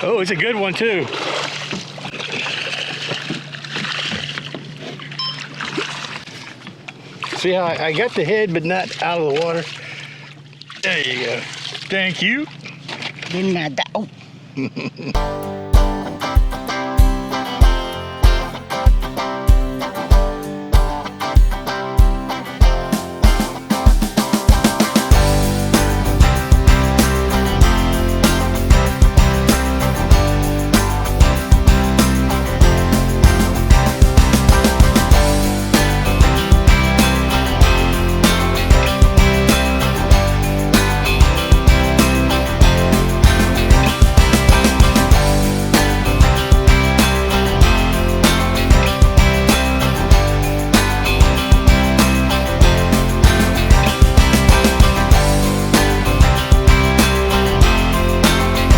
Oh, it's a good one too. See how I got the head but not out of the water? There you go. Thank you. De nada. Oh.